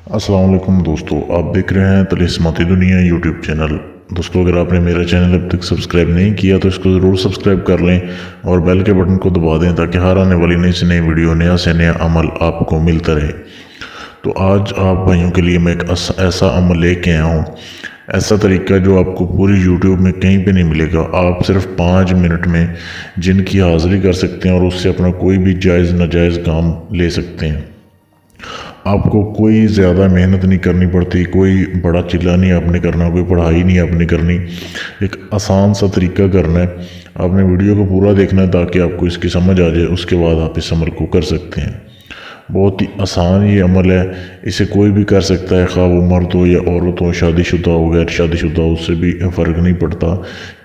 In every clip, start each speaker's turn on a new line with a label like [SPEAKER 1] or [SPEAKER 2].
[SPEAKER 1] السلام علیکم دوستو، آپ دیکھ رہے ہیں طلسماتی دنیا یوٹیوب چینل۔ دوستو، اگر آپ نے میرا چینل اب تک سبسکرائب نہیں کیا تو اس کو ضرور سبسکرائب کر لیں اور بیل کے بٹن کو دبا دیں تاکہ ہر آنے والی نئی سے نئی ویڈیو، نیا سے نیا عمل آپ کو ملتا رہے۔ تو آج آپ بھائیوں کے لیے میں ایک ایسا عمل لے کے آیا ہوں، ایسا طریقہ جو آپ کو پوری یوٹیوب میں کہیں پہ نہیں ملے گا۔ آپ صرف 5 منٹ میں جن کی حاضری کر سکتے ہیں اور اس سے اپنا کوئی بھی جائز ناجائز کام لے سکتے ہیں۔ آپ کو کوئی زیادہ محنت نہیں کرنی پڑتی، کوئی بڑا چلا نہیں آپ نے کرنا، کوئی پڑھائی نہیں آپ نے کرنی، ایک آسان سا طریقہ کرنا ہے۔ آپ نے ویڈیو کو پورا دیکھنا ہے تاکہ آپ کو اس کی سمجھ آ جائے، اس کے بعد آپ اس عمل کو کر سکتے ہیں۔ بہت ہی آسان یہ عمل ہے، اسے کوئی بھی کر سکتا ہے، خواہ وہ مرد ہو یا عورت ہو، شادی شدہ ہو غیر شادی شدہ ہو، اس سے بھی فرق نہیں پڑتا۔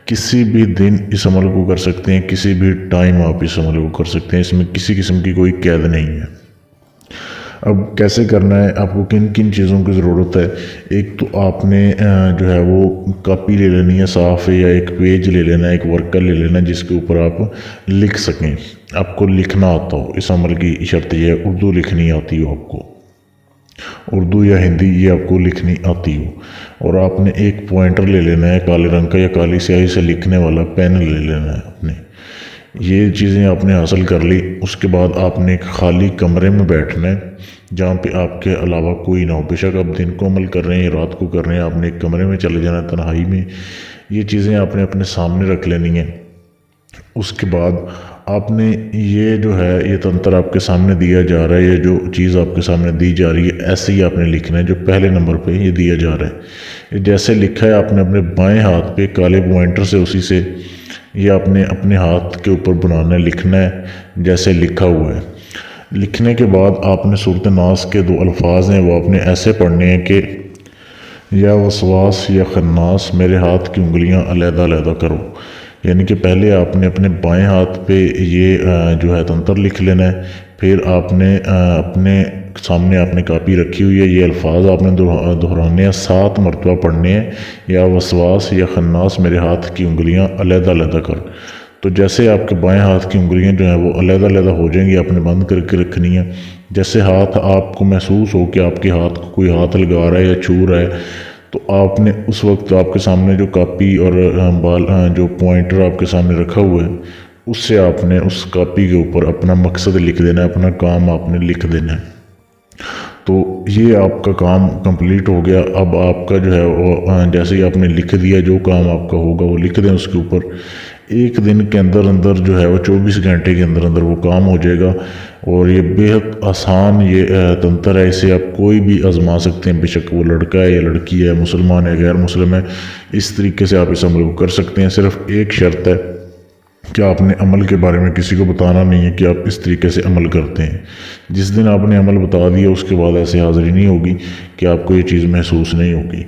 [SPEAKER 1] کسی بھی دن اس عمل کو کر سکتے ہیں، کسی بھی ٹائم آپ اس عمل کو کر سکتے ہیں، اس میں کسی قسم کی کوئی قید نہیں ہے۔ اب کیسے کرنا ہے، آپ کو کن کن چیزوں کی ضرورت ہے؟ ایک تو آپ نے جو ہے وہ کاپی لے لینی ہے صاف، یا ایک پیج لے لینا ہے، ایک ورکر لے لینا ہے جس کے اوپر آپ لکھ سکیں، آپ کو لکھنا آتا ہو۔ اس عمل کی شرط یہ ہے اردو لکھنی آتی ہو آپ کو، اردو یا ہندی یہ آپ کو لکھنی آتی ہو۔ اور آپ نے ایک پوائنٹر لے لینا ہے کالے رنگ کا، یا کالی سیاہی سے لکھنے والا پین لے لینا ہے اپنے۔ یہ چیزیں آپ نے حاصل کر لی، اس کے بعد آپ نے ایک خالی کمرے میں بیٹھنا ہے جہاں پہ آپ کے علاوہ کوئی نہ ہو۔ بے شک آپ دن کو عمل کر رہے ہیں یا رات کو کر رہے ہیں، آپ نے ایک کمرے میں چلے جانا ہے تنہائی میں۔ یہ چیزیں آپ نے اپنے سامنے رکھ لینی ہیں۔ اس کے بعد آپ نے یہ جو ہے یہ تنتر آپ کے سامنے دیا جا رہا ہے، یہ جو چیز آپ کے سامنے دی جا رہی ہے ایسے ہی آپ نے لکھنا ہے جو پہلے نمبر پہ یہ دیا جا رہا ہے۔ جیسے لکھا ہے آپ نے اپنے بائیں ہاتھ پہ کالے پوائنٹر سے اسی سے یہ آپ نے اپنے ہاتھ کے اوپر بنانا ہے، لکھنا ہے جیسے لکھا ہوا ہے۔ لکھنے کے بعد آپ نے سورۃ ناس کے 2 الفاظ ہیں وہ آپ نے ایسے پڑھنے ہیں کہ یا وسواس یا خناس میرے ہاتھ کی انگلیاں علیحدہ علیحدہ کرو۔ یعنی کہ پہلے آپ نے اپنے بائیں ہاتھ پہ یہ جو ہے تنتر لکھ لینا ہے، پھر آپ نے اپنے سامنے آپ نے کاپی رکھی ہوئی ہے، یہ الفاظ آپ نے دہرانے ہیں، 7 مرتبہ پڑھنے ہیں، یا وسواس یا خناس میرے ہاتھ کی انگلیاں علیحدہ علیحدہ کر۔ تو جیسے آپ کے بائیں ہاتھ کی انگلیاں جو ہیں وہ علیحدہ علیحدہ ہو جائیں گی، آپ نے بند کر کے رکھنی ہے۔ جیسے ہاتھ آپ کو محسوس ہو کہ آپ کے ہاتھ کو کوئی ہاتھ لگا رہا ہے یا چھو رہا ہے، تو آپ نے اس وقت آپ کے سامنے جو کاپی اور جو پوائنٹر آپ کے سامنے رکھا ہوا ہے اس سے آپ نے اس کاپی کے اوپر اپنا مقصد لکھ دینا ہے، اپنا کام آپ نے لکھ دینا ہے۔ تو یہ آپ کا کام کمپلیٹ ہو گیا۔ اب آپ کا جو ہے وہ جیسے ہی آپ نے لکھ دیا، جو کام آپ کا ہوگا وہ لکھ دیں اس کے اوپر۔ ایک دن کے اندر اندر جو ہے وہ 24 گھنٹے کے اندر اندر وہ کام ہو جائے گا۔ اور یہ بہت آسان یہ تنتر ہے، اسے آپ کوئی بھی آزما سکتے ہیں، بے شک وہ لڑکا ہے یا لڑکی ہے، مسلمان ہے غیر مسلم ہے، اس طریقے سے آپ اس عمل کو کر سکتے ہیں۔ صرف ایک شرط ہے کہ آپ نے عمل کے بارے میں کسی کو بتانا نہیں ہے کہ آپ اس طریقے سے عمل کرتے ہیں۔ جس دن آپ نے عمل بتا دیا اس کے بعد ایسے حاضری نہیں ہوگی کہ آپ کو یہ چیز محسوس نہیں ہوگی۔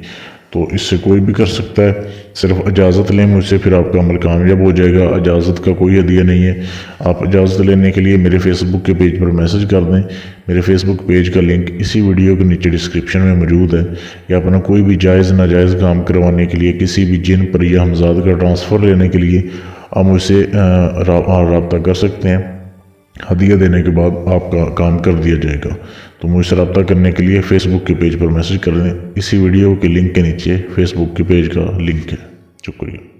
[SPEAKER 1] تو اس سے کوئی بھی کر سکتا ہے، صرف اجازت لیں مجھ سے، پھر آپ کا عمل کامیاب ہو جائے گا۔ اجازت کا کوئی ہدیہ نہیں ہے۔ آپ اجازت لینے کے لیے میرے فیس بک کے پیج پر میسج کر دیں۔ میرے فیس بک پیج کا لنک اسی ویڈیو کے نیچے ڈسکرپشن میں موجود ہے۔ یا اپنا کوئی بھی جائز ناجائز کام کروانے کے لیے، کسی بھی جن پر یا ہمزاد کا ٹرانسفر لینے کے لیے آپ مجھ سے رابطہ کر سکتے ہیں۔ ہدیہ دینے کے بعد آپ کا کام کر دیا جائے گا۔ تو مجھ سے رابطہ کرنے کے لیے فیس بک کے پیج پر میسج کر دیں، اسی ویڈیو کے لنک کے نیچے فیس بک کے پیج کا لنک ہے۔ شکریہ۔